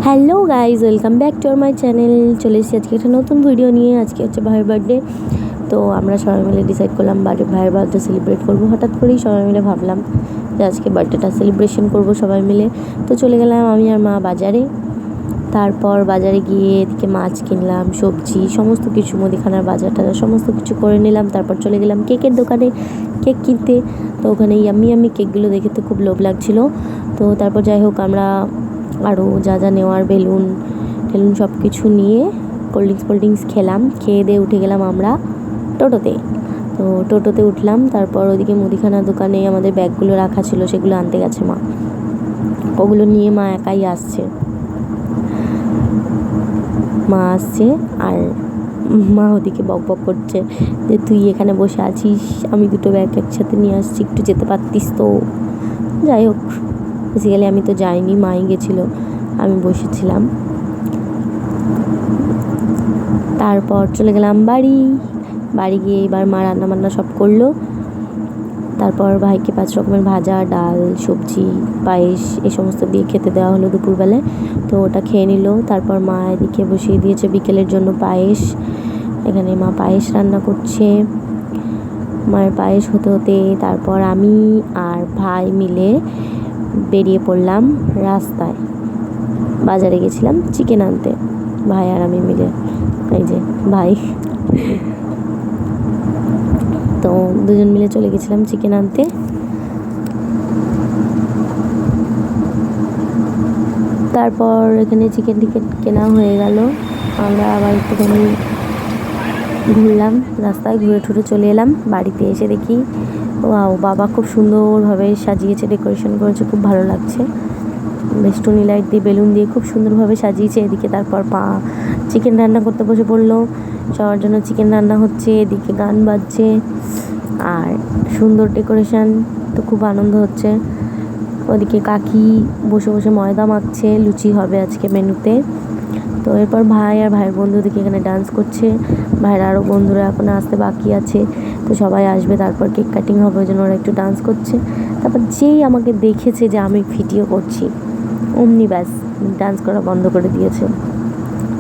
Hello guys, welcome back to my channel. চলে এসেছি আজকে একটা নতুন ভিডিও নিয়ে। আজকে হচ্ছে ভাইয়ের বার্থডে। তো আমরা সবাই মিলে ডিসাইড করলাম ভাইয়ের বার্থডে সেলিব্রেট করবো। হঠাৎ করেই সবাই মিলে ভাবলাম যে আজকে বার্থডেটা সেলিব্রেশন করবো সবাই মিলে। তো চলে গেলাম আমি আর মা বাজারে। তারপর বাজারে গিয়ে এদিকে মাছ কিনলাম, সবজি, সমস্ত কিছু, মুদিখানার বাজার টাজার সমস্ত কিছু করে নিলাম। তারপর চলে গেলাম কেকের দোকানে কেক কিনতে। তো ওখানে ইয়াম্মি কেকগুলো দেখে তো খুব লোভ লাগছিলো। তো তারপর যাই হোক, আমরা আরও যা যা নেওয়ার বেলুন সব কিছু নিয়ে কোল্ড ড্রিঙ্কস খেলাম। খেয়ে দিয়ে উঠে গেলাম আমরা টোটোতে। তো টোটোতে উঠলাম। তারপর ওদিকে মুদিখানার দোকানে আমাদের ব্যাগগুলো রাখা ছিল, সেগুলো আনতে গেছে মা। ওগুলো নিয়ে মা একাই আসছে। আর মা ওদিকে বক করছে যে তুই এখানে বসে আছিস, আমি দুটো ব্যাগ একসাথে নিয়ে আসছি, একটু যেতে পারতিস তো। যাই হোক, বেসিক্যালি আমি তো যাইনি, মাই গেছিলো, আমি বসেছিলাম। তারপর চলে গেলাম বাড়ি গিয়ে এবার মা রান্না সব করলো। তারপর ভাইকে 5 রকমের ভাজা, ডাল, সবজি, পায়েস এই সমস্ত দিয়ে খেতে দেওয়া হলো দুপুরবেলায়। তো ওটা খেয়ে নিল। তারপর মা এদিকে বসিয়ে দিয়েছে বিকেলের জন্য পায়েস। এখানে মা পায়েস রান্না করছে। মায়ের পায়েস হতে তারপর আমি আর ভাই মিলে বেরিয়ে পড়লাম রাস্তায়। বাজারে গেছিলাম চিকেন আনতে, ভাই আর আমি মিলে। এই যে ভাই, তো দুজন মিলে চলে গেছিলাম চিকেন আনতে। তারপর এখানে চিকেন টিকেট কেনা হয়ে গেল। আমরা আবার একটুখানি ঘুরলাম রাস্তায়, ঘুরে ঠুরে চলে এলাম। বাড়িতে এসে দেখি ওয়াও, বাবা খুব সুন্দরভাবে সাজিয়েছে, ডেকোরেশন করেছে, খুব ভালো লাগছে। বেষ্টনী লাইট দিয়ে, বেলুন দিয়ে খুব সুন্দরভাবে সাজিয়েছে। এদিকে তারপর চিকেন রান্না করতে বসে পড়লো। সবার জন্য চিকেন রান্না হচ্ছে, এদিকে গান বাজছে আর সুন্দর ডেকোরেশন। তো খুব আনন্দ হচ্ছে। ওদিকে কাকি বসে বসে ময়দা মাখছে, লুচি হবে আজকে মেনুতে। তো এরপর ভাই আর ভাইয়ের বন্ধু দিকে এখানে ডান্স করছে। ভাইয়ের আরও বন্ধুরা এখন আসতে বাকি আছে, তো সবাই আসবে, তারপর কেক কাটিং হবে, ওই জন্য ওরা একটু ডান্স করছে। তারপর যেই আমাকে দেখেছে যে আমি ভিডিও করছি, অমনি ব্যাস ডান্স করা বন্ধ করে দিয়েছে।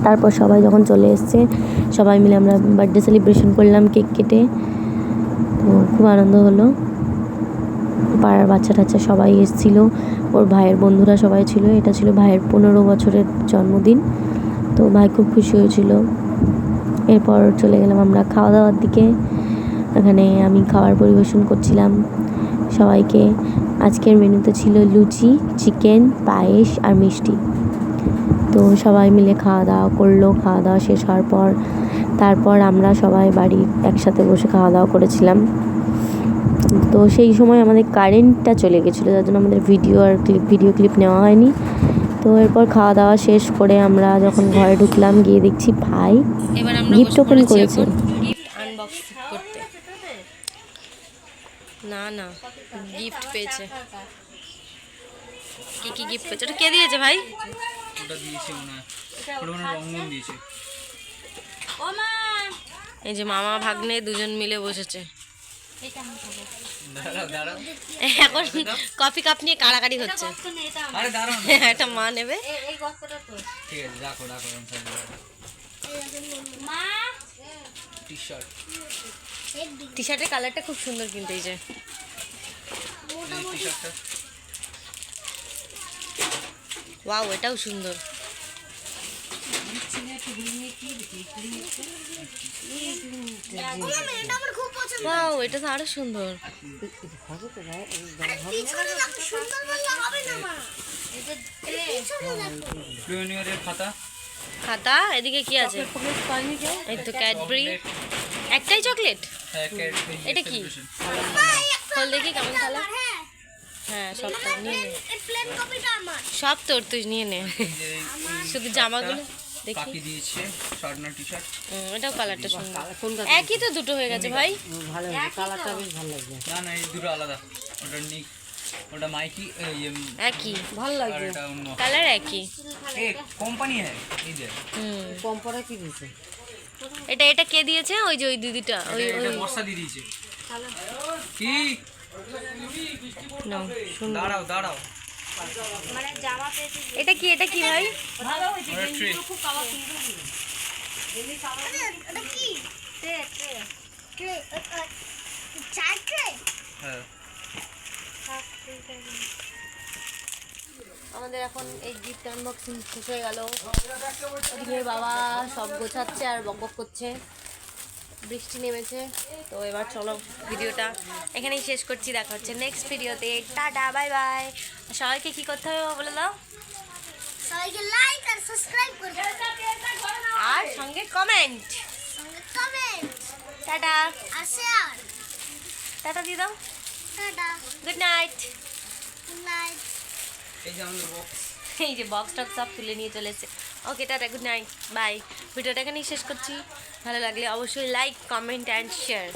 তারপর সবাই যখন চলে এসছে, সবাই মিলে আমরা বার্থডে সেলিব্রেশন করলাম কেক কেটে। তো খুব আনন্দ হলো। পাড়ার বাচ্চা টাচ্চা সবাই এসেছিলো, ওর ভাইয়ের বন্ধুরা সবাই ছিল। এটা ছিল ভাইয়ের 15 বছরের জন্মদিন। তো ভাই খুব খুশি হয়েছিল। এরপর চলে গেলাম আমরা খাওয়া দাওয়ার দিকে। এখানে আমি খাবার পরিবেশন করছিলাম সবাইকে। আজকের মেনুতে ছিল লুচি, চিকেন, পায়েস আর মিষ্টি। তো সবাই মিলে খাওয়া দাওয়া করলো। খাওয়া দাওয়া শেষ হওয়ার পর তারপর আমরা সবাই বাড়ির একসাথে বসে খাওয়া দাওয়া করেছিলাম। তো সেই সময় আমাদের কারেন্টটা চলে গেছিলো, যার জন্য আমাদের ভিডিও ক্লিপ নেওয়া হয়নি। তো এরপর খাওয়া দাওয়া শেষ করে আমরা যখন ঘরে ঢুকলাম, গিয়ে দেখছি ভাই গিফট ওপেন করেছে। গিফট আনবক্স করতে না গিফট পেয়েছে। কি গিফট পেয়েছে? ওটা কে দিয়েছে ভাই? ওটা দিয়েছে মনে হয় রঙন দিয়েছে। এই যে মামা ভাগ্নে দুজন মিলে বসেছে। এখন কফি কাপ নিয়ে কাড়াকাড়ি হচ্ছে। একটা মা নেবে। টি শার্টের কালারটা খুব সুন্দর, কিন্তু এই যে ওয়াও, এটাও সুন্দর। ওয়াও, এটা তো আরো সুন্দর। খাতা এদিকে কি আছে? এই তো ক্যাডবেরি। একটাই চকলেট? এটা কি? ফল দেখি কেমন কালার। হ্যাঁ, সবটা নিয়ে নে। সব তোর, তুই নিয়ে নে। শুধু জামাগুলো দেখি। এটাও কালারটা সুন্দর। একই তো, দুটো হয়ে গেছে ভাই। ভালো হয়েছে, কালারটা বেশ ভালো লাগছে। না এই দুটো আলাদা। ওটা মাইকি একই ভালো লাগছে, কালার একই। কোম্পানি হ্যাঁ, এই যে কোম্পানি কি দিয়েছে? এটা কে দিয়েছে? ওই যে ওই দিদিটা, ওই বর্ষা দিয়ে দিয়েছে। কি নাও, দাঁড়াও এটা কি ভাই? হ্যাঁ আমাদের এখন এই গিফট আনবক্সিং শেষ হয়ে গেল। ওদিকে বাবা সব গোছাচ্ছে আর বকবক করছে, বৃষ্টি নেমেছে। তো এবার চলো ভিডিওটা এখানেই শেষ করছি, দেখা হচ্ছে নেক্সট ভিডিওতে। Tata, bye bye. সবাইকে কি করতে হবে বলে দাও। সবাইকে লাইক আর সাবস্ক্রাইব করবে আর সঙ্গে কমেন্ট। সঙ্গে কমেন্ট টাটা, আর শেয়ার। টাটা দিয়ে দাও। Tata, good night. Good night. এই যে আমাদের বক্স। এই যে বক্স টক্স সব তুলে নিয়ে চলে এসেছে। Okay tata, good night, bye. ভিডিওটা এখানেই শেষ করছি। ভালো লাগলে অবশ্যই লাইক, কমেন্ট অ্যান্ড শেয়ার।